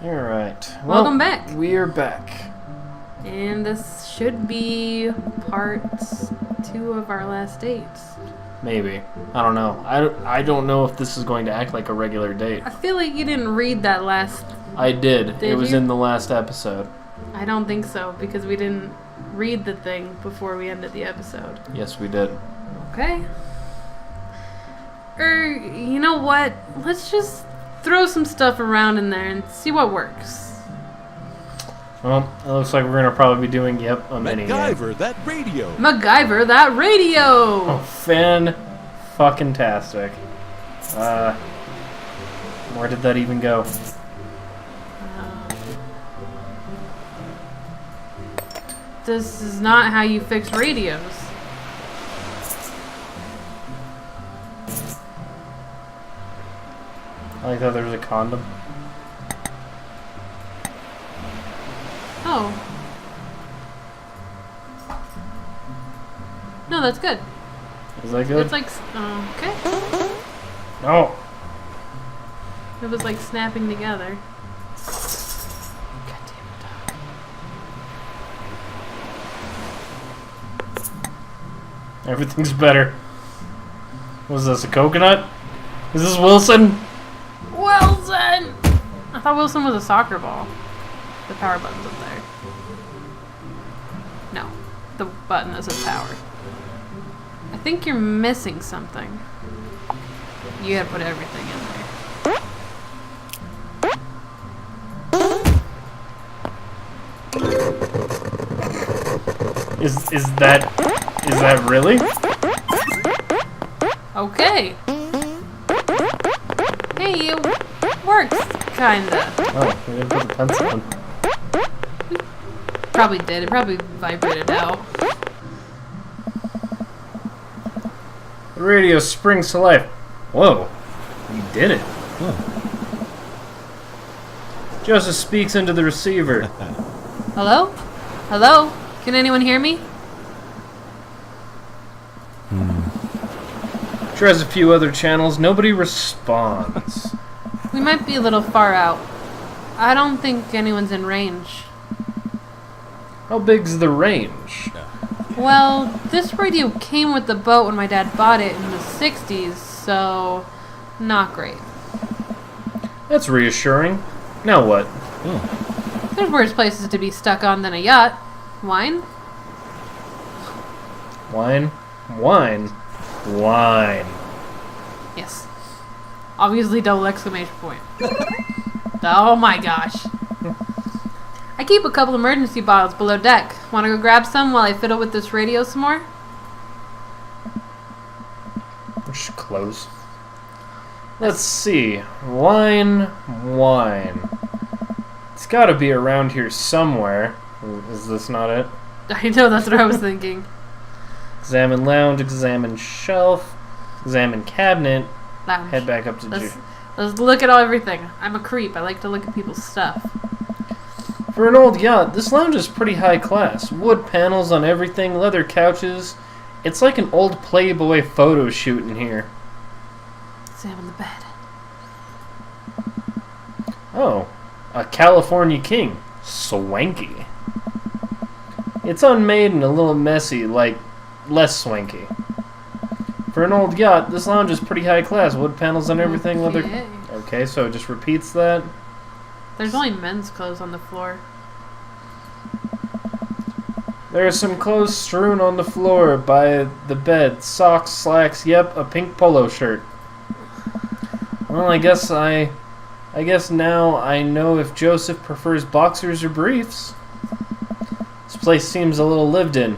Alright. Well, Welcome back. We are back. And this should be part 2 of our last dates. Maybe. I don't know. I don't know if this is going to act like a regular date. I feel like you didn't read that last... I did. Did It was you? in the last episode. I don't think so, because we didn't read the thing before we ended the episode. Yes, we did. Okay. You know what? Let's just throw some stuff around in there and see what works. Well, it looks like we're going to probably be doing, a mini game. MacGyver, that radio. MacGyver, that radio! Oh, fan-fucking-tastic. Where did that even go? This is not how you fix radios. I like that there's a condom. Oh. No, that's good. Is that good? It's like, okay. No! It was like snapping together. God damn it, dog. Everything's better. Was this a coconut? Is this Wilson? Wilson! I thought Wilson was a soccer ball. The power button's up there. No. The button that says power. I think you're missing something. You gotta put everything in there. Is that really? Okay. Hey, it works, kinda. Oh, we gotta put the pencil in. Probably did. It probably vibrated out. The radio springs to life. Whoa, you did it. Joseph speaks into the receiver. Hello? Hello? Can anyone hear me? Tries a few other channels. Nobody responds. We might be a little far out. I don't think anyone's in range. How big's the range? Well, this radio came with the boat when my dad bought it in the 60s, so not great. That's reassuring. Now what? There's worse places to be stuck on than a yacht. Wine? Wine? Wine? Wine. Yes. Obviously double exclamation point. Oh my gosh. I keep a couple emergency bottles below deck. Want to go grab some while I fiddle with this radio some more? We should close. Let's see. Wine. It's gotta be around here somewhere. Is this not it? I know, that's what I was thinking. Examine lounge, examine shelf, examine cabinet, Lounge. head back up to Let's look at everything. I'm a creep. I like to look at people's stuff. For an old yacht, this lounge is pretty high class. Wood panels on everything, leather couches. It's like an old Playboy photo shoot in here. Examine the bed. Oh, a California king. Swanky. It's unmade and a little messy, like less swanky. For an old yacht, this lounge is pretty high class. Wood panels on everything, leather... Okay. Okay, so it just repeats that. There's only men's clothes on the floor. There are some clothes strewn on the floor by the bed. Socks, slacks, yep, a pink polo shirt. Well, I guess now I know if Joseph prefers boxers or briefs. This place seems a little lived in.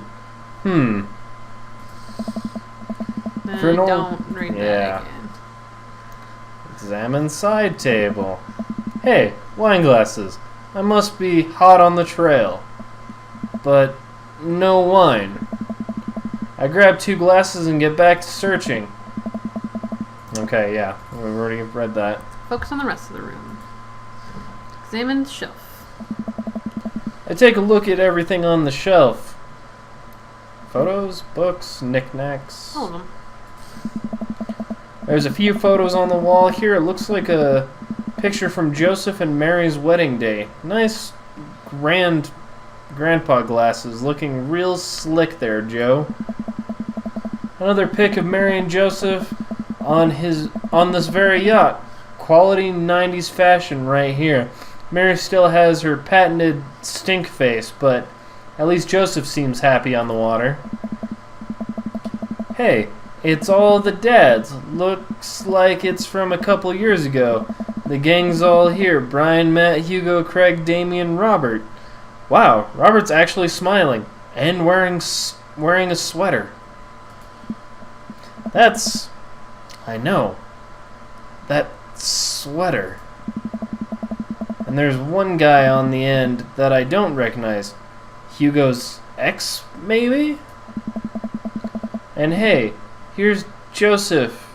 For an old- Don't read Yeah. that again. Examine side table. Hey, wine glasses. I must be hot on the trail. But no wine. I grab 2 glasses and get back to searching. Okay, yeah, we've already read that. Focus on the rest of the room. Examine the shelf. I take a look at everything on the shelf. Photos, books, knickknacks. All of them. There's a few photos on the wall here. It looks like a Picture from Joseph and Mary's wedding day. Nice, grandpa glasses, looking real slick there, Joe. Another pic of Mary and Joseph on this very yacht. Quality 90s fashion right here. Mary still has her patented stink face, but at least Joseph seems happy on the water. Hey, it's all the dads. Looks like it's from a couple years ago. The gang's all here. Brian, Matt, Hugo, Craig, Damien, Robert. Wow, Robert's actually smiling and wearing a sweater. I know. That sweater. And there's one guy on the end that I don't recognize. Hugo's ex, maybe? And hey, here's Joseph.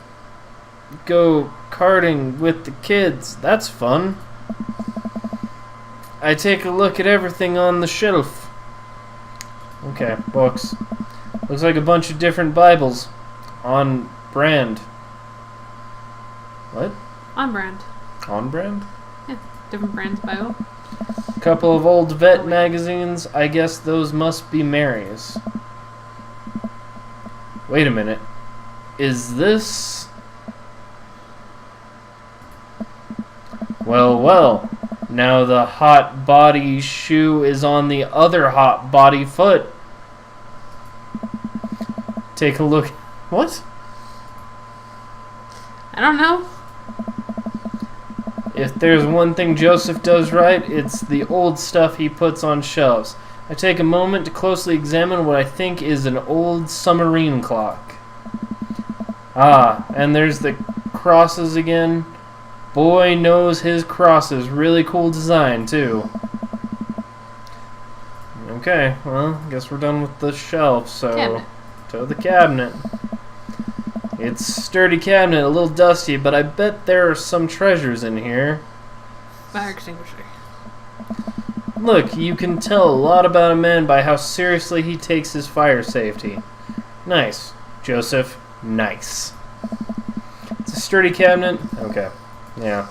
Go karting with the kids. That's fun. I take a look at everything on the shelf. Okay, books. Looks like a bunch of different Bibles. On brand. What? On brand. On brand? Yeah, different brands Bible. Couple of old vet magazines. I guess those must be Mary's. Wait a minute. Is this... Well. Now the hot body shoe is on the other hot body foot. Take a look. What? I don't know. If there's one thing Joseph does right, it's the old stuff he puts on shelves. I take a moment to closely examine what I think is an old submarine clock. Ah, and there's the crosses again. Boy knows his crosses. Really cool design, too. Okay, well, guess we're done with the shelf, so... Cabinet. To the cabinet. It's a sturdy cabinet, a little dusty, but I bet there are some treasures in here. Fire extinguisher. Look, you can tell a lot about a man by how seriously he takes his fire safety. Nice, Joseph. Nice. It's a sturdy cabinet? Okay. Yeah.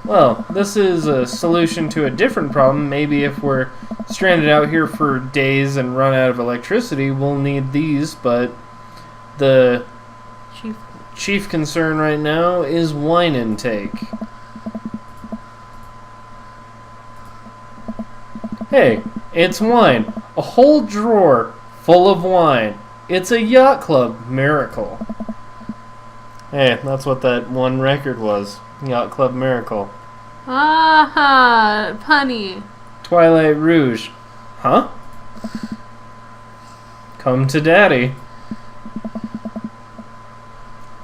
Well, this is a solution to a different problem. Maybe if we're stranded out here for days and run out of electricity, we'll need these, but the chief concern right now is wine intake. Hey, it's wine. A whole drawer full of wine. It's a yacht club miracle. Hey, that's what that one record was. Yacht Club Miracle. Ah, punny. Twilight Rouge. Huh? Come to Daddy.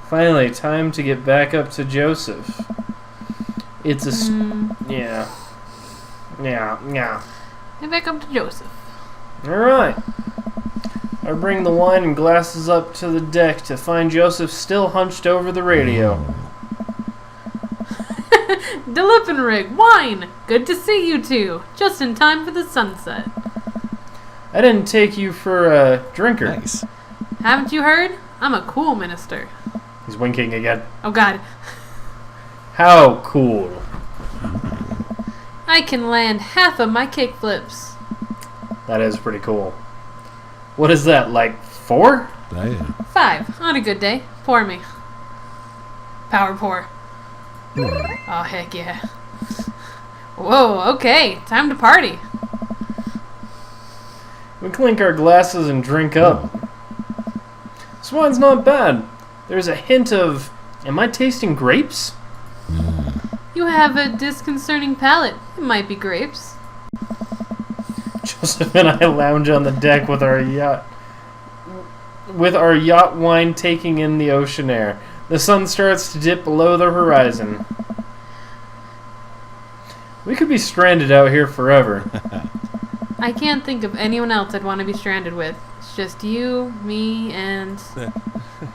Finally, time to get back up to Joseph. It's a... Yeah. Get back up to Joseph. Alright. I bring the wine and glasses up to the deck to find Joseph still hunched over the radio. Rig, wine! Good to see you two. Just in time for the sunset. I didn't take you for a drinker. Nice. Haven't you heard? I'm a cool minister. He's winking again. Oh god. How cool. I can land half of my kickflips. That is pretty cool. What is that, like 4? Damn. 5, on a good day. Pour me. Power pour. Oh, heck yeah. Whoa, okay. Time to party. We clink our glasses and drink up. This wine's not bad. There's a hint of... Am I tasting grapes? You have a disconcerting palate. It might be grapes. Joseph and I lounge on the deck with our yacht wine taking in the ocean air. The sun starts to dip below the horizon. We could be stranded out here forever. I can't think of anyone else I'd want to be stranded with. It's just you, me, and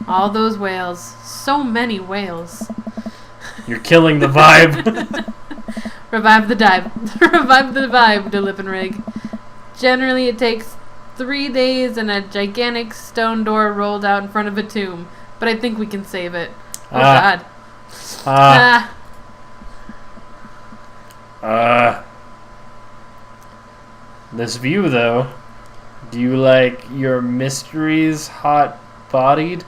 all those whales. So many whales. You're killing the vibe. Revive the dive. Revive the vibe, Rig. Generally, it takes 3 days and a gigantic stone door rolled out in front of a tomb. But I think we can save it. Oh, God. Ah. This view, though. Do you like your mysteries hot-bodied?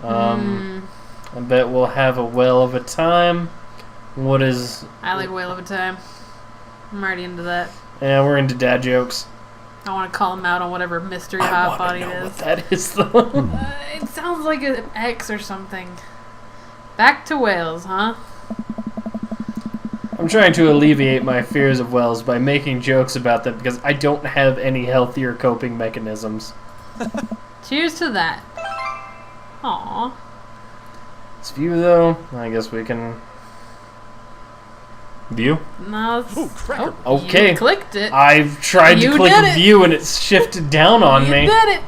I bet we'll have a whale of a time. What is... I like whale of a time. I'm already into that. Yeah, we're into dad jokes. I want to call him out on whatever mystery I hot want body to it know is. what that is, though. It sounds like an X or something. Back to whales, huh? I'm trying to alleviate my fears of whales by making jokes about them because I don't have any healthier coping mechanisms. Cheers to that. Aww. This view, though, I guess we can... View? No, it's... Okay. You clicked it. I've tried to You click did it. view and it's shifted down on You me. did it.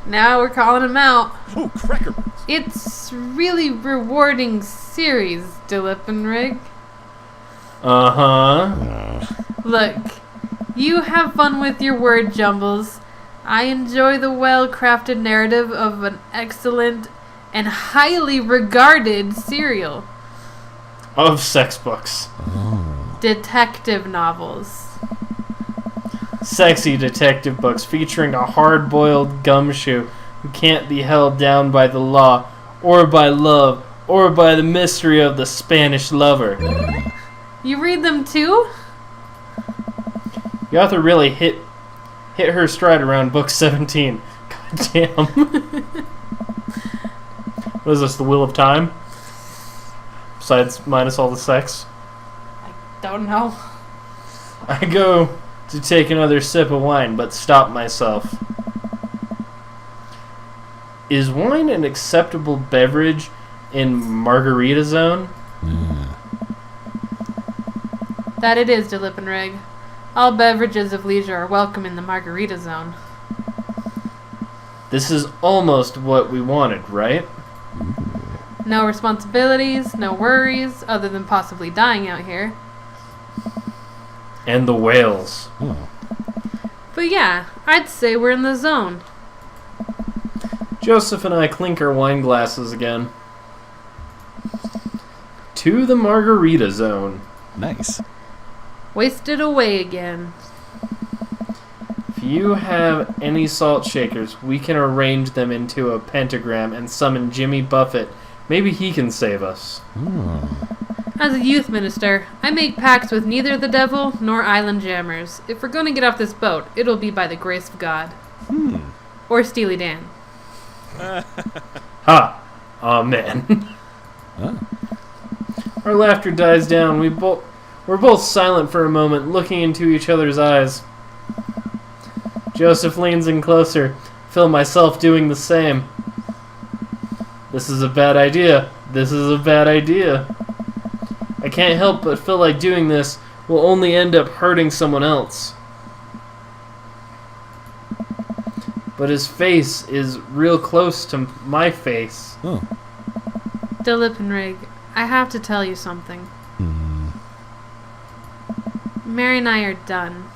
Now we're calling him out. Oh, cracker. It's really rewarding series, Dilippenrig. Uh-huh. Look, you have fun with your word jumbles. I enjoy the well-crafted narrative of an excellent and highly regarded serial. Of sex books. Detective novels. Sexy detective books featuring a hard-boiled gumshoe who can't be held down by the law, or by love, or by the mystery of the Spanish lover. You read them too? The author really hit her stride around book 17. God damn. What is this, the Wheel of Time? Besides, minus all the sex. Don't know. I go to take another sip of wine, but stop myself. Is wine an acceptable beverage in Margarita Zone? That it is, Dilippenrig. All beverages of leisure are welcome in the Margarita Zone. This is almost what we wanted, right? No responsibilities, no worries, other than possibly dying out here. And the whales. But yeah, I'd say we're in the zone. Joseph and I clink our wine glasses again. To the Margarita Zone. Nice. Wasted away again. If you have any salt shakers, we can arrange them into a pentagram and summon Jimmy Buffett. Maybe he can save us. As a youth minister, I make pacts with neither the devil nor island jammers. If we're going to get off this boat, it'll be by the grace of God. Or Steely Dan. Ha! Amen. Our laughter dies down. We're both silent for a moment, looking into each other's eyes. Joseph leans in closer. Feel myself doing the same. This is a bad idea. This is a bad idea. I can't help but feel like doing this will only end up hurting someone else. But his face is real close to my face. Dilippenrig, I have to tell you something. Mary and I are done.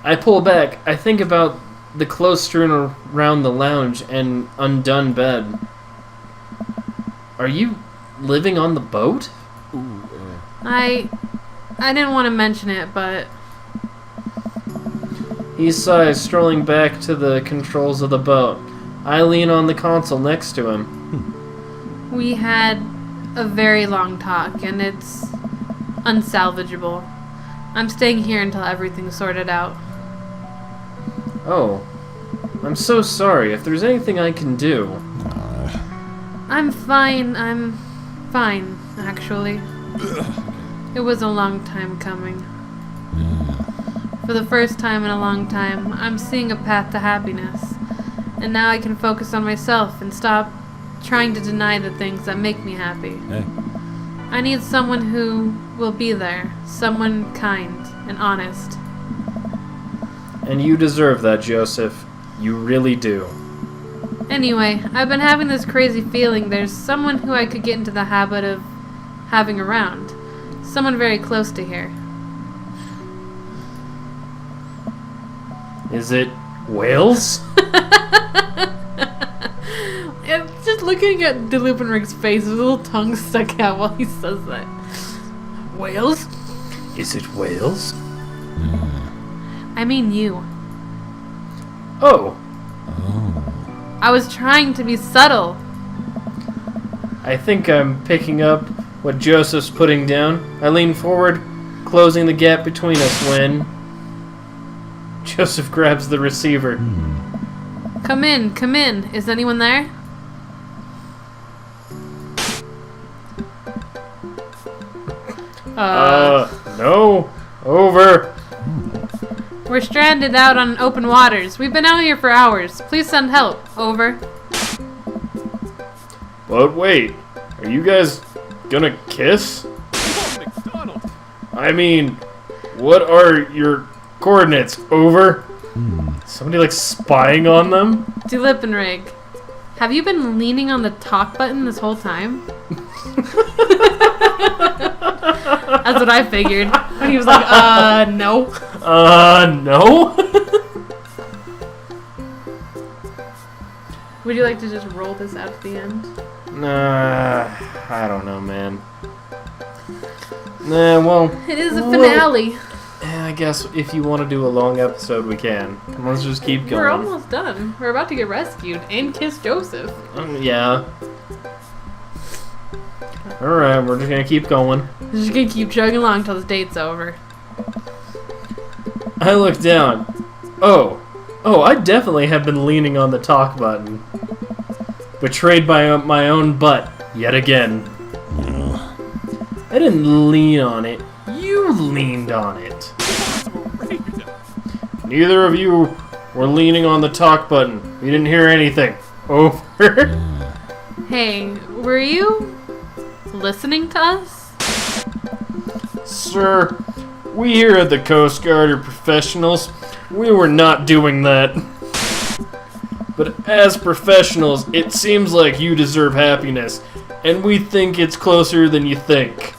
I pull back. I think about the clothes strewn around the lounge and undone bed. Are you living on the boat? I didn't want to mention it, but He sighs, strolling back to the controls of the boat. I lean on the console next to him. we had a very long talk, and it's unsalvageable. I'm staying here until everything's sorted out. Oh, I'm so sorry. If there's anything I can do... I'm fine, actually. It was a long time coming. For the first time in a long time, I'm seeing a path to happiness. And now I can focus on myself and stop trying to deny the things that make me happy. I need someone who will be there. Someone kind and honest. And you deserve that, Joseph. You really do. Anyway, I've been having this crazy feeling there's someone who I could get into the habit of having around. Someone very close to here. Is it whales? Just looking at Dilipinrig's face, his little tongue stuck out while he says that. Whales? Is it whales? I mean you. Oh, I was trying to be subtle. I think I'm picking up what Joseph's putting down. I lean forward, closing the gap between us when Joseph grabs the receiver. Come in, come in. Is anyone there? No. Over. We're stranded out on open waters. We've been out here for hours. Please send help. Over. But wait, are you guys gonna kiss? I mean, what are your coordinates? Over? Somebody like spying on them? Dilipinrig, have you been leaning on the talk button this whole time? That's what I figured. And he was like, no. No? Would you like to just roll this out at the end? Nah, I don't know, man. Nah, well... It is a finale. I guess if you want to do a long episode, we can. Let's just keep going. We're almost done. We're about to get rescued and kiss Joseph. Yeah. Alright, we're just gonna keep going. We're just gonna keep chugging along till this date's over. I look down. Oh, I definitely have been leaning on the talk button. Betrayed by my own butt, yet again. I didn't lean on it. You leaned on it. Neither of you were leaning on the talk button. We didn't hear anything. Over. Hey, were you listening to us? Sir, we here at the Coast Guard are professionals. We were not doing that. But as professionals, it seems like you deserve happiness, and we think it's closer than you think.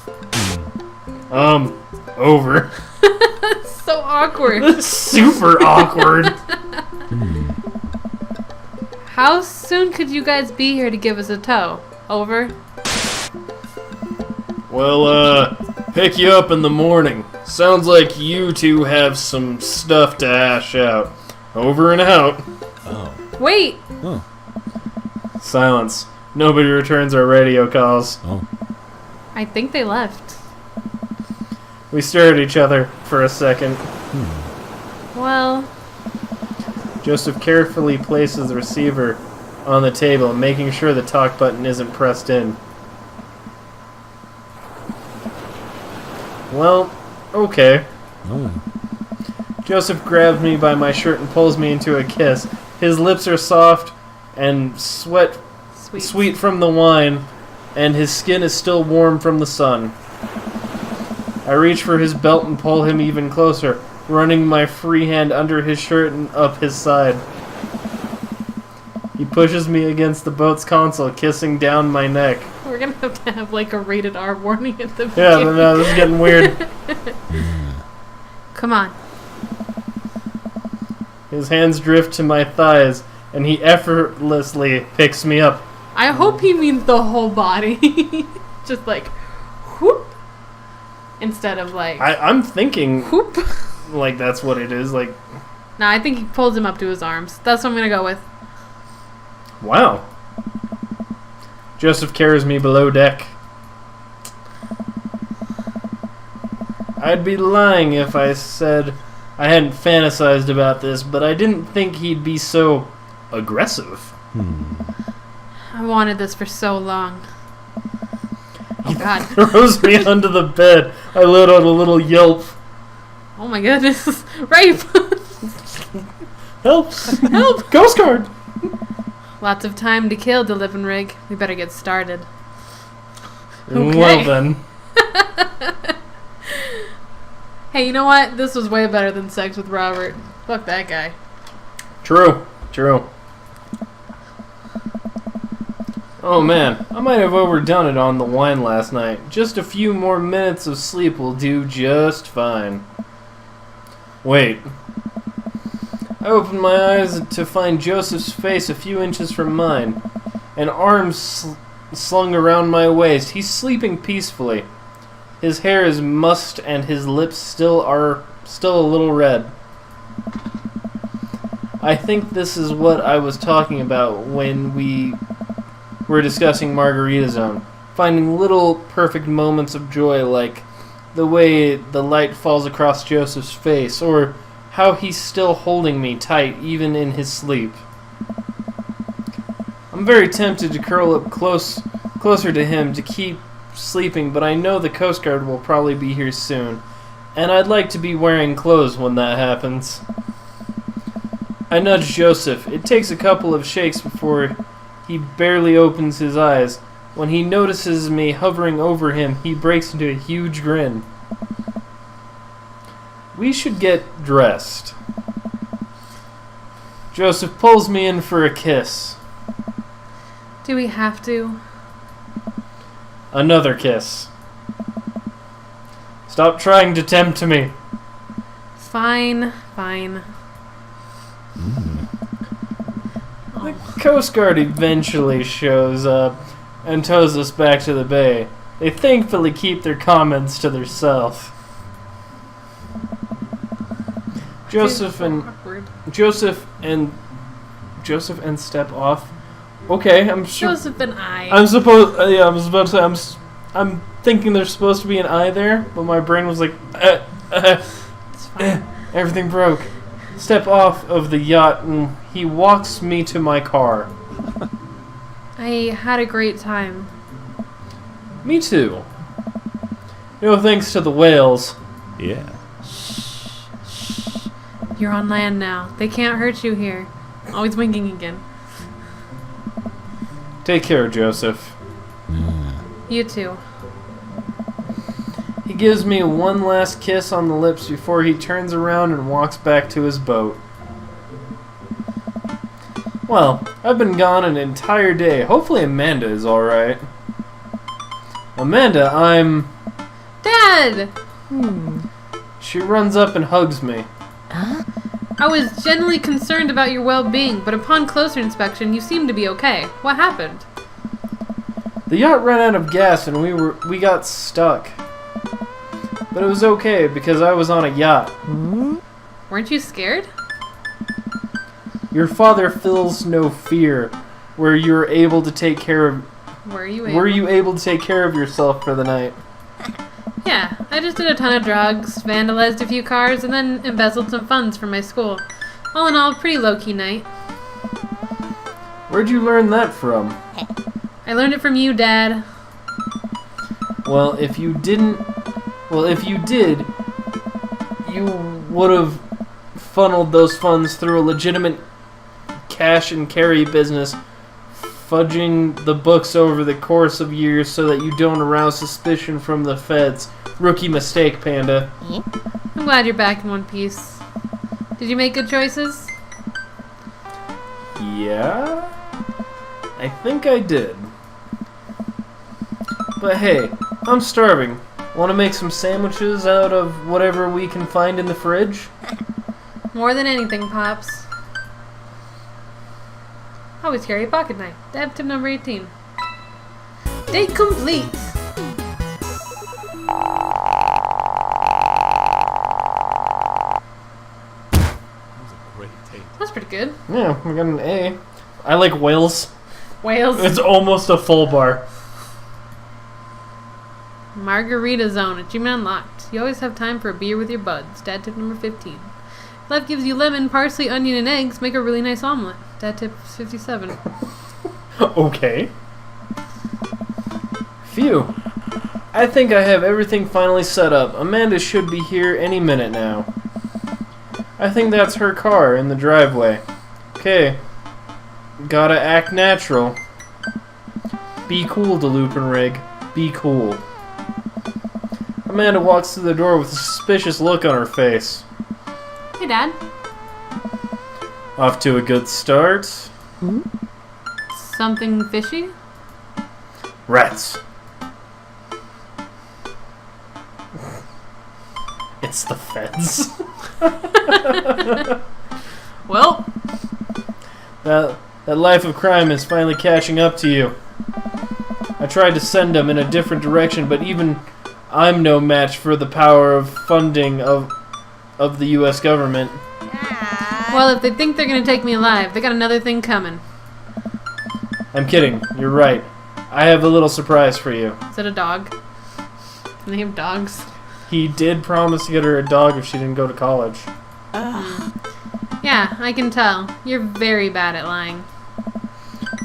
Over. So awkward. That's super awkward. How soon could you guys be here to give us a tow? Over. Well, pick you up in the morning. Sounds like you two have some stuff to hash out. Over and out. Wait! Silence. Nobody returns our radio calls. I think they left. We stare at each other for a second. Well, Joseph carefully places the receiver on the table, making sure the talk button isn't pressed in. Well, okay. Joseph grabs me by my shirt and pulls me into a kiss. His lips are soft and sweet from the wine, and his skin is still warm from the sun. I reach for his belt and pull him even closer, running my free hand under his shirt and up his side. He pushes me against the boat's console, kissing down my neck. We're gonna have to have like a rated R warning at the Yeah, beginning. no, this is getting weird. Come on. His hands drift to my thighs, and he effortlessly picks me up. I hope he means the whole body. Just like, whoop. Instead of like, I'm thinking whoop. like that's what it is. Like, Nah, I think he pulls him up to his arms. That's what I'm gonna go with. wow. Joseph carries me below deck. I'd be lying if I said I hadn't fantasized about this, but I didn't think he'd be so aggressive. I wanted this for so long. Oh God. Throws me under the bed. I let out a little yelp. Oh my goodness. Rape. Help! Help. Coast Guard! Lots of time to kill, Dilipinrig. We better get started. Well then. Hey, you know what? This was way better than sex with Robert. Fuck that guy. True. Oh man, I might have overdone it on the wine last night. Just a few more minutes of sleep will do just fine. Wait. I opened my eyes to find Joseph's face a few inches from mine. and arms slung around my waist. He's sleeping peacefully. His hair is mussed and his lips still a little red. I think this is what I was talking about when we were discussing Margarita Zone. Finding little perfect moments of joy, like the way the light falls across Joseph's face, or how he's still holding me tight even in his sleep. I'm very tempted to curl up closer to him to keep sleeping, but I know the Coast Guard will probably be here soon, and I'd like to be wearing clothes when that happens. I nudge Joseph. It takes a couple of shakes before he barely opens his eyes. When he notices me hovering over him, he breaks into a huge grin. We should get dressed. Joseph pulls me in for a kiss. Do we have to? Another kiss. Stop trying to tempt me. Fine. The Coast Guard eventually shows up and tows us back to the bay. They thankfully keep their comments to themselves. Joseph and step off. Okay, I'm sure. Joseph and I. I was about to say I'm thinking there's supposed to be an I there, but my brain was like, It's fine. everything broke. Step off of the yacht and he walks me to my car. I had a great time. Me too. No thanks to the whales. Yeah. Shh. You're on land now. They can't hurt you here. Always winking again. Take care, Joseph. You too. He gives me one last kiss on the lips before he turns around and walks back to his boat. Well, I've been gone an entire day. Hopefully Amanda is alright. Amanda, I'm... Dad! She runs up and hugs me. I was genuinely concerned about your well-being, but upon closer inspection, you seem to be okay. What happened? The yacht ran out of gas and we got stuck. But it was okay because I was on a yacht. Weren't you scared? Your father feels no fear. Were you able to take care of yourself for the night? Yeah, I just did a ton of drugs, vandalized a few cars, and then embezzled some funds from my school. All in all, pretty low-key night. Where'd you learn that from? I learned it from you, Dad. Well, if you did, you would have funneled those funds through a legitimate cash and carry business, fudging the books over the course of years so that you don't arouse suspicion from the feds. Rookie mistake, Panda. I'm glad you're back in one piece. Did you make good choices? Yeah? I think I did. But hey, I'm starving. Want to make some sandwiches out of whatever we can find in the fridge? More than anything, Pops. Always carry a pocket knife. Dab tip number 18. Date complete! That's pretty good. Yeah, we got an A. I like whales. Whales. It's almost a full bar. Margarita Zone. Achievement unlocked. You always have time for a beer with your buds. Dad tip number 15. Life gives you lemon, parsley, onion, and eggs. Make a really nice omelet. Dad tip 57. Okay. Phew. I think I have everything finally set up. Amanda should be here any minute now. I think that's her car in the driveway. Okay. Gotta act natural. Be cool, DeLupin Rig. Be cool. Amanda walks through the door with a suspicious look on her face. Hey, Dad. Off to a good start. Something fishy? Rats. It's the feds. Well, That life of crime is finally catching up to you. I tried to send him in a different direction, but even I'm no match for the power of funding of the U.S. government. Well, if they think they're gonna take me alive, they got another thing coming. I'm kidding. You're right. I have a little surprise for you. Is it a dog? They have dogs. He did promise to get her a dog if she didn't go to college. Yeah, I can tell. You're very bad at lying.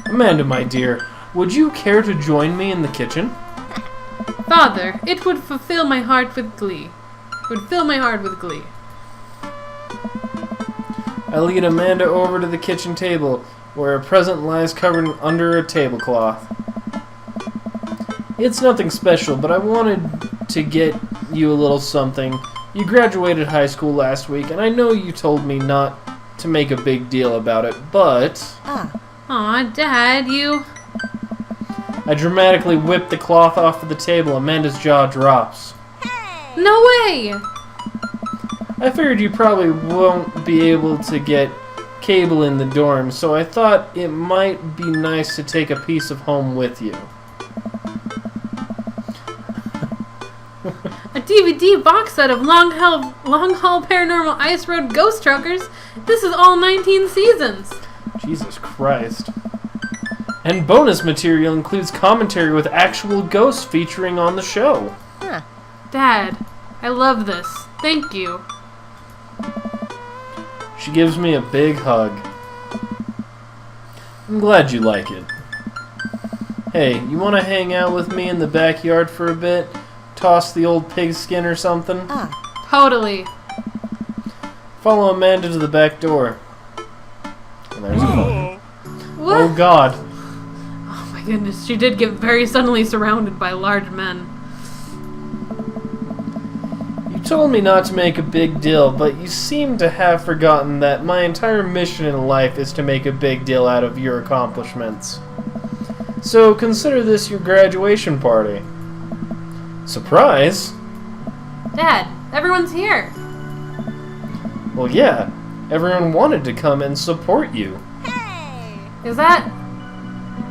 Amanda, my dear, would you care to join me in the kitchen? Father, it would fulfill my heart with glee. It would fill my heart with glee. I lead Amanda over to the kitchen table, where a present lies covered under a tablecloth. It's nothing special, but I wanted to get you a little something. You graduated high school last week, and I know you told me not to make a big deal about it, but... Aw, Dad, you... I dramatically whip the cloth off of the table. Amanda's jaw drops. No way! I figured you probably won't be able to get cable in the dorm, so I thought it might be nice to take a piece of home with you. A DVD box set of Long Haul Paranormal Ice Road Ghost Truckers. This is all 19 seasons. Jesus Christ. And bonus material includes commentary with actual ghosts featuring on the show. Dad, I love this. Thank you. She gives me a big hug. I'm glad you like it. Hey, you want to hang out with me in the backyard for a bit? Toss the old pigskin or something? Totally. Follow Amanda to the back door. And there's a phone. What? Oh God. Oh my goodness, she did get very suddenly surrounded by large men. You told me not to make a big deal, but you seem to have forgotten that my entire mission in life is to make a big deal out of your accomplishments. So consider this your graduation party. Surprise? Dad, everyone's here. Well, yeah. Everyone wanted to come and support you. Is that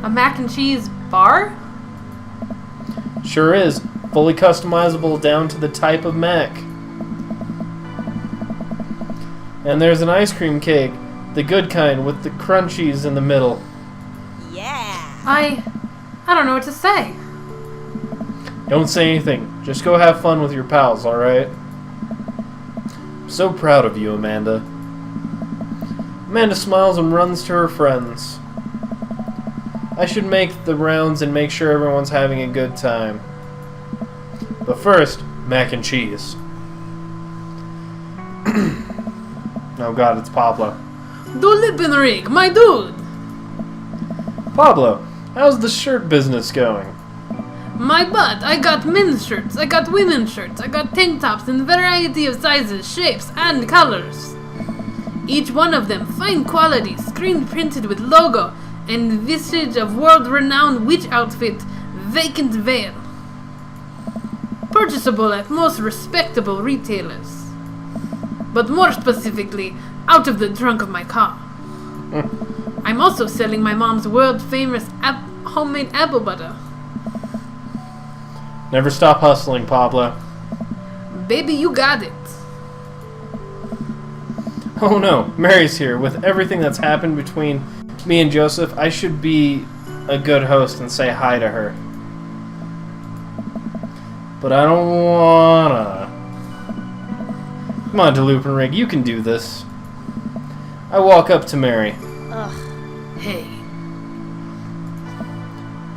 a mac and cheese bar? Sure is. Fully customizable down to the type of mac. And there's an ice cream cake. The good kind with the crunchies in the middle. I don't know what to say. Don't say anything. Just go have fun with your pals, alright? I'm so proud of you, Amanda. Amanda smiles and runs to her friends. I should make the rounds and make sure everyone's having a good time. But first, mac and cheese. Oh God, it's Pablo. Du Lippenrig, my dude! Pablo, how's the shirt business going? My butt, I got men's shirts, I got women's shirts, I got tank tops in a variety of sizes, shapes, and colors. Each one of them fine quality, screen printed with logo and visage of world-renowned witch outfit, Vacant Veil. Purchasable at most respectable retailers. But more specifically, out of the trunk of my car. I'm also selling my mom's world-famous homemade apple butter. Never stop hustling, Pablo. Baby, you got it. Oh no, Mary's here. With everything that's happened between me and Joseph, I should be a good host and say hi to her. But I don't wanna. Come on, DeLupinrig, you can do this. I walk up to Mary. Hey.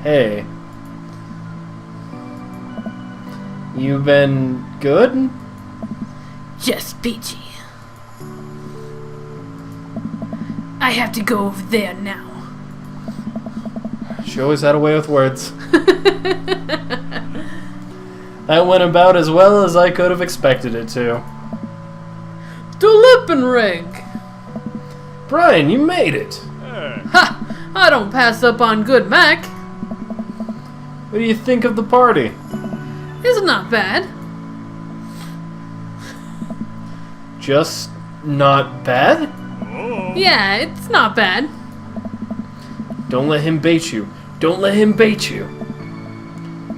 Hey. You been good? Just peachy. I have to go over there now. She always had a way with words. That went about as well as I could have expected it to. Du Lippenrig! Brian, you made it! Ha! I don't pass up on good Mac. What do you think of the party? It's not bad. Just not bad? Yeah, it's not bad. Don't let him bait you. Don't let him bait you.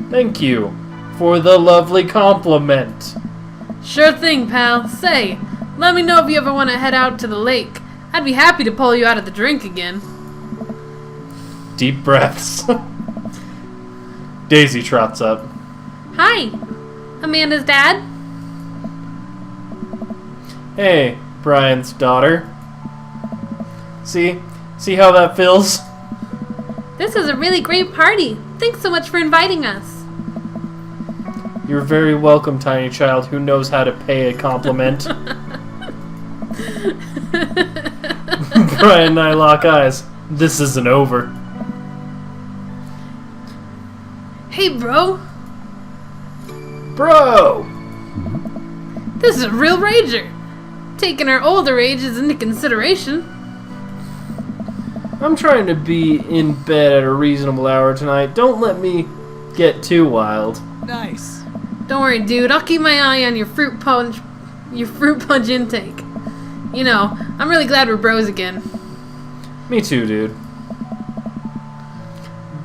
Thank you for the lovely compliment. Sure thing, pal. Say, let me know if you ever want to head out to the lake. I'd be happy to pull you out of the drink again. Deep breaths. Daisy trots up. Hi, Amanda's dad. Hey, Brian's daughter. See how that feels? This is a really great party. Thanks so much for inviting us. You're very welcome, tiny child who knows how to pay a compliment. Brian and I lock eyes. This isn't over. Hey, bro. Bro! This is a real rager. Taking our older ages into consideration. I'm trying to be in bed at a reasonable hour tonight. Don't let me get too wild. Nice. Don't worry, dude. I'll keep my eye on your fruit punch intake. You know, I'm really glad we're bros again. Me too, dude.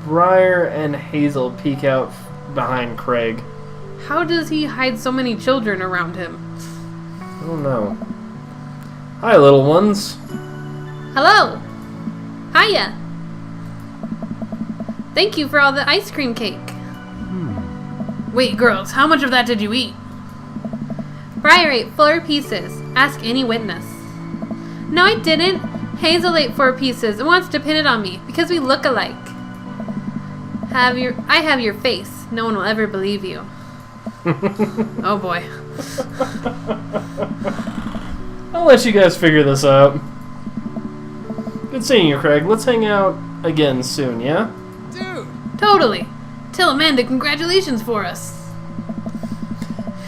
Briar and Hazel peek out behind Craig. How does he hide so many children around him? I don't know. Hi, little ones. Hello. Hiya. Thank you for all the ice cream cake. Wait, girls, how much of that did you eat? Briar ate 4 pieces. Ask any witness. No, I didn't. Hazel ate 4 pieces and wants to pin it on me because we look alike. I have your face. No one will ever believe you. Oh boy. I'll let you guys figure this out. Good seeing you, Craig. Let's hang out again soon, yeah? Dude. Totally. Tell Amanda congratulations for us.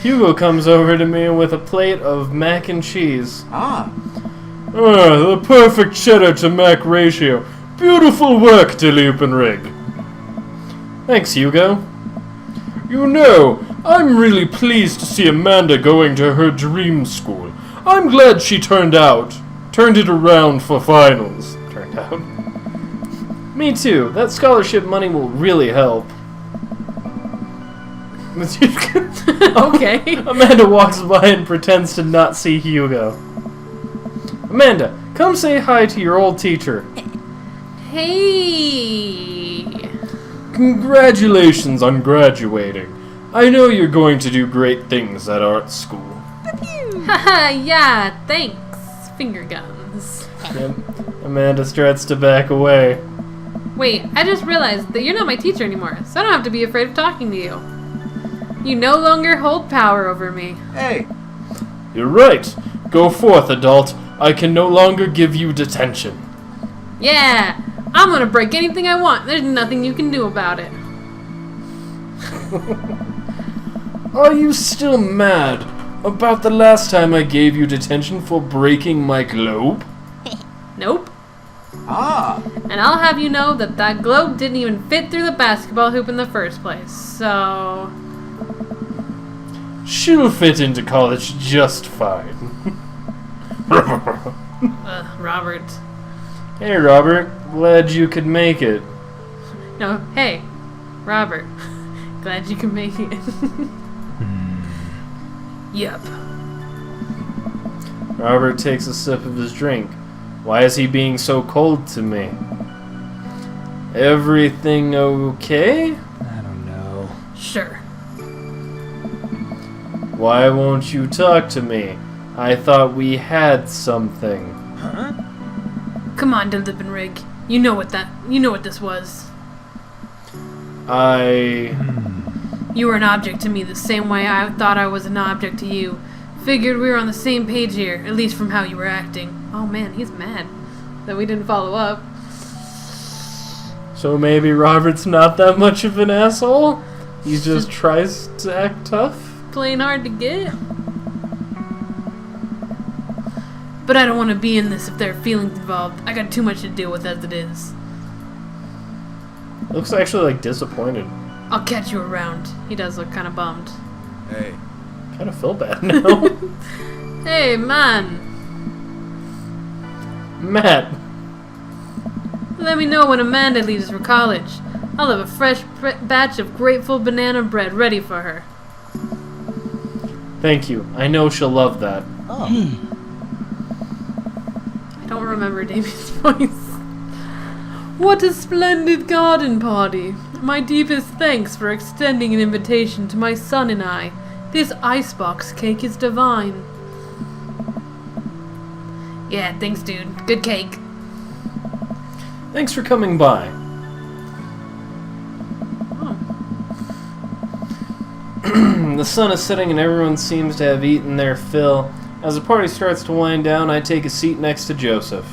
Hugo comes over to me with a plate of mac and cheese. Ah. The perfect cheddar to mac ratio. Beautiful work, Rig. Thanks, Hugo. You know, I'm really pleased to see Amanda going to her dream school. I'm glad she turned it around for finals. Turned out. Me too. That scholarship money will really help. Okay. Amanda walks by and pretends to not see Hugo. Amanda, come say hi to your old teacher. Hey. Congratulations on graduating. I know you're going to do great things at art school. Haha, yeah, thanks. Finger guns. Yep. Amanda starts to back away. Wait, I just realized that you're not my teacher anymore, so I don't have to be afraid of talking to you. You no longer hold power over me. Hey. You're right. Go forth, adult. I can no longer give you detention. Yeah, I'm gonna break anything I want. There's nothing you can do about it. Are you still mad about the last time I gave you detention for breaking my globe? Nope. Ah. And I'll have you know that that globe didn't even fit through the basketball hoop in the first place, so... She'll fit into college just fine. Robert. Hey, Robert. Glad you could make it. No, hey, Robert. Glad you can make it. Yep. Robert takes a sip of his drink. Why is he being so cold to me? Everything okay? I don't know. Sure. Why won't you talk to me? I thought we had something. Huh? Come on, Rig. You know what this was. You were an object to me the same way I thought I was an object to you. Figured we were on the same page here, at least from how you were acting. Oh man, he's mad that we didn't follow up. So maybe Robert's not that much of an asshole? He just tries to act tough? Plain hard to get. But I don't want to be in this if there are feelings involved. I got too much to deal with as it is. Looks actually like disappointed. I'll catch you around. He does look kind of bummed. Hey. Kind of feel bad now. Hey, man. Matt. Let me know when Amanda leaves for college. I'll have a fresh batch of grateful banana bread ready for her. Thank you. I know she'll love that. Oh. I don't remember Damien's voice. What a splendid garden party. My deepest thanks for extending an invitation to my son and I. This icebox cake is divine. Yeah, thanks, dude. Good cake. Thanks for coming by. Oh. The sun is setting and everyone seems to have eaten their fill. As the party starts to wind down, I take a seat next to Joseph.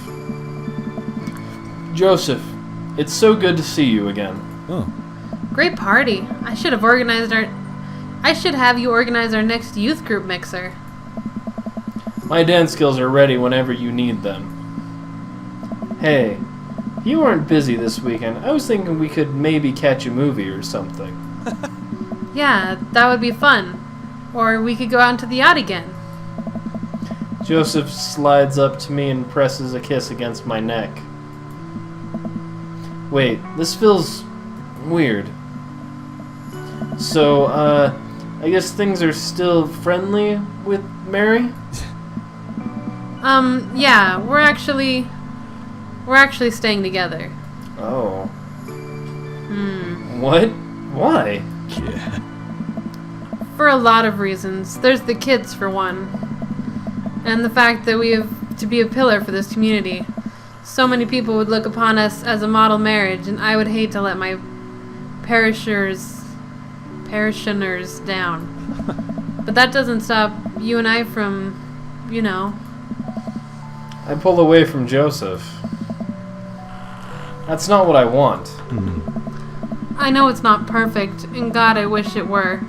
Joseph, it's so good to see you again. Oh. Great party. I should have you organize our next youth group mixer. My dance skills are ready whenever you need them. Hey, you weren't busy this weekend. I was thinking we could maybe catch a movie or something. Yeah, that would be fun. Or we could go out into the yacht again. Joseph slides up to me and presses a kiss against my neck. Wait, this feels weird. So, I guess things are still friendly with Mary? Yeah, we're actually staying together. Oh. What? Why? Yeah. For a lot of reasons. There's the kids, for one. And the fact that we have to be a pillar for this community. So many people would look upon us as a model marriage, and I would hate to let my parishioners down. But that doesn't stop you and I from, you know. I pull away from Joseph. That's not what I want. I know it's not perfect, and God, I wish it were.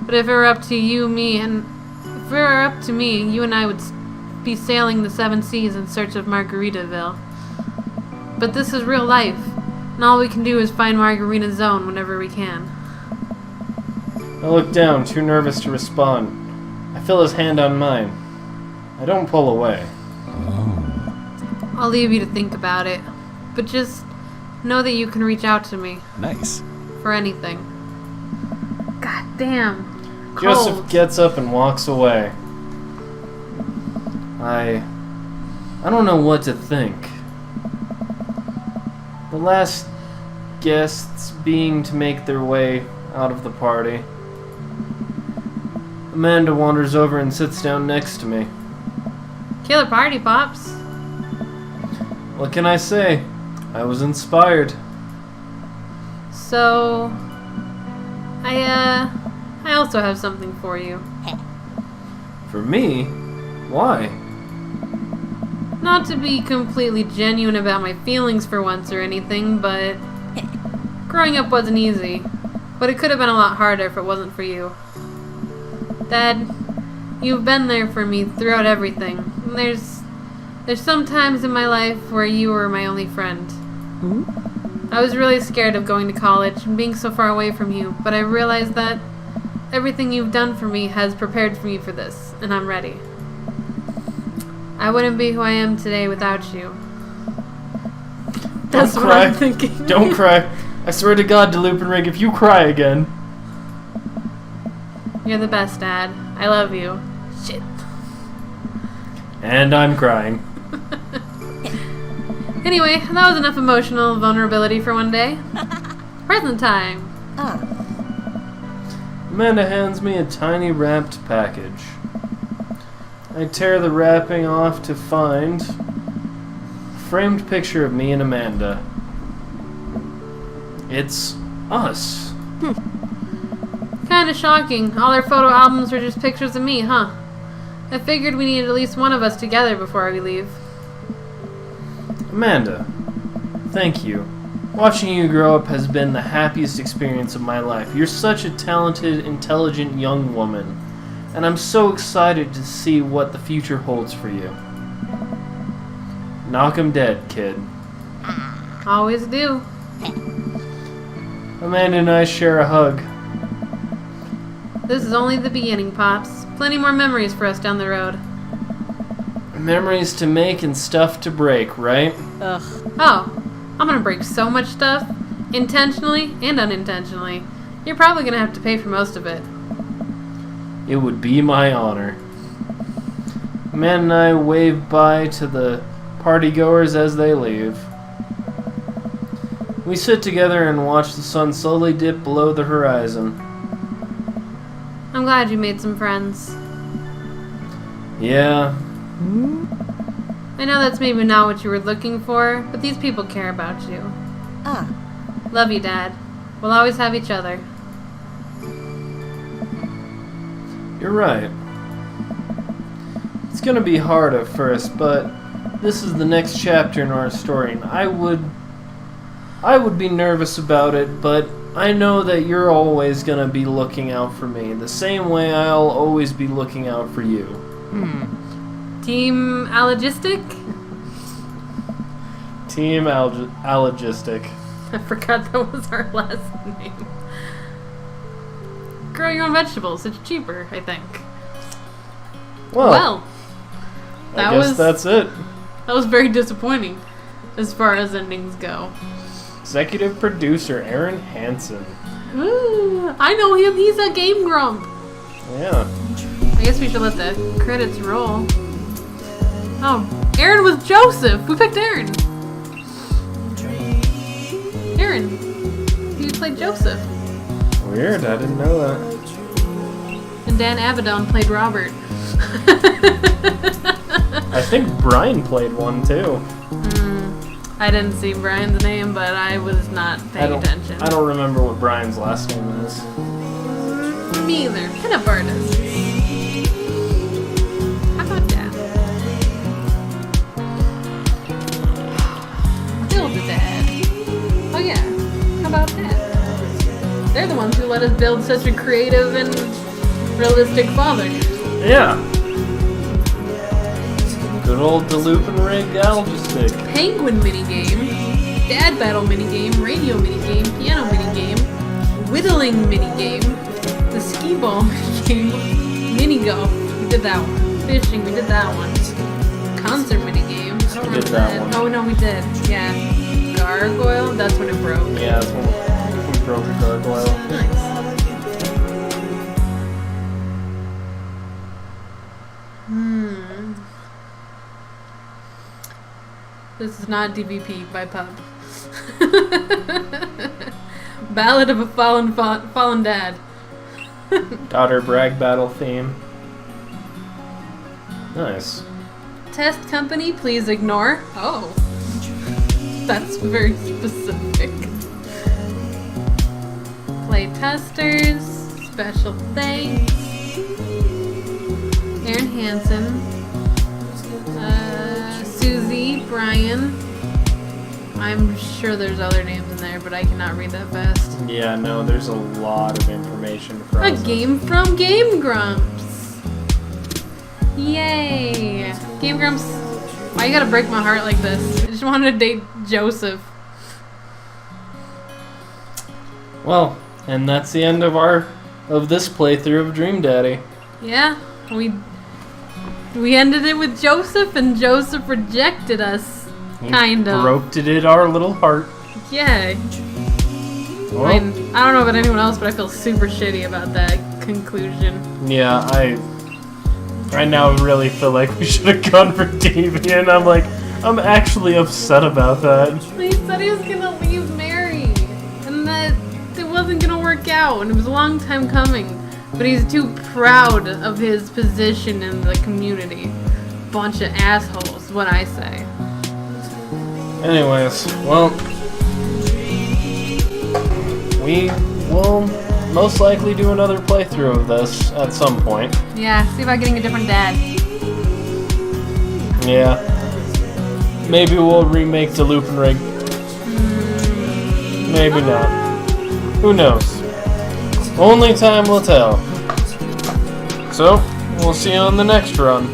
But if it were up to you, me, and if it were up to me, you and I would be sailing the 7 seas in search of Margaritaville. But this is real life, and all we can do is find Margarita Zone whenever we can. I look down, too nervous to respond. I feel his hand on mine. I don't pull away. Oh. I'll leave you to think about it, but just know that you can reach out to me Nice. for anything. God damn. Joseph Cold. gets up and walks away. I don't know what to think. The last guests being to make their way out of the party. Amanda wanders over and sits down next to me. Killer party, Pops. What can I say? I was inspired. So, I also have something for you. For me? Why? Not to be completely genuine about my feelings for once or anything, but growing up wasn't easy. But it could have been a lot harder if it wasn't for you. Dad, you've been there for me throughout everything. And there's some times in my life where you were my only friend. I was really scared of going to college and being so far away from you, but I realized that everything you've done for me has prepared me for this, and I'm ready. I wouldn't be who I am today without you. That's Don't what cry. I'm thinking. Don't cry. I swear to God, DeLupinrig, if you cry again. You're the best, Dad. I love you. Shit. And I'm crying. Anyway, that was enough emotional vulnerability for one day. Present time. Amanda hands me a tiny wrapped package. I tear the wrapping off to find a framed picture of me and Amanda. It's us. Kinda shocking. All our photo albums were just pictures of me, huh? I figured we needed at least one of us together before we leave. Amanda, thank you. Watching you grow up has been the happiest experience of my life. You're such a talented, intelligent young woman, and I'm so excited to see what the future holds for you. Knock 'em dead, kid. Always do. Amanda and I share a hug. This is only the beginning, Pops. Plenty more memories for us down the road. Memories to make and stuff to break, right? Oh, I'm gonna break so much stuff, intentionally and unintentionally. You're probably gonna have to pay for most of it. It would be my honor. Man and I wave bye to the partygoers as they leave. We sit together and watch the sun slowly dip below the horizon. I'm glad you made some friends. Yeah, I know that's maybe not what you were looking for, but these people care about you. Ah, Love you, Dad. We'll always have each other. you're right. It's gonna be hard at first, but this is the next chapter in our story, and I would be nervous about it, but I know that you're always gonna be looking out for me, the same way I'll always be looking out for you. Team Allogistic? Team Allogistic. I forgot that was our last name. Grow your own vegetables. It's cheaper, I think. Well, that I guess was that's it. that was very disappointing as far as endings go. Executive producer Aaron Hansen. Ooh, I know him. He's a Game Grump. Yeah. I guess we should let the credits roll. Oh, Aaron was Joseph. We picked Aaron. Aaron, you played Joseph. Weird, I didn't know that. And Dan Avedon played Robert. I think Brian played one too. I didn't see Brian's name, but I was not paying attention. I don't remember what Brian's last name is. Me either. Peanut butter does. How about that? Build a dad. Oh yeah. How about that? They're the ones who let us build such a creative and realistic father. Yeah. Good old Deloop and Rig Algistic. Penguin minigame, dad battle minigame, radio minigame, piano minigame, whittling minigame, the skee ball minigame, mini golf, we did that one. Fishing, we did that one. Concert minigame, I don't We did remember that one. Oh no, we did. Yeah. Gargoyle, that's when it broke. Yeah, that's when we broke the gargoyle. Nice. This is not DVP by Pub. Ballad of a Fallen Dad. Daughter brag battle theme. Nice. Test company, please ignore. Oh. That's very specific. Play testers. Special thanks. Aaron Hansen. Susie, Brian. I'm sure there's other names in there, but I cannot read that fast. Yeah, no, there's a lot of information from A game from Game Grumps. Yay! Game Grumps, why you gotta break my heart like this? I just wanted to date Joseph. Well, and that's the end of this playthrough of Dream Daddy. Yeah, we ended it with Joseph, and Joseph rejected us. Kind of. Broke to it our little heart. Yeah. Well, I mean, I don't know about anyone else, but I feel super shitty about that conclusion. yeah, I now really feel like we should have gone for Davey, and I'm actually upset about that. He said he was gonna leave Mary, and that it wasn't gonna work out, and it was a long time coming. But he's too proud of his position in the community. Bunch of assholes, is what I say. Anyways, well, we will most likely do another playthrough of this at some point. Yeah, see about getting a different dad. Yeah. Maybe we'll remake the Loop and Rig. Maybe not. Who knows? Only time will tell. So, we'll see you on the next run.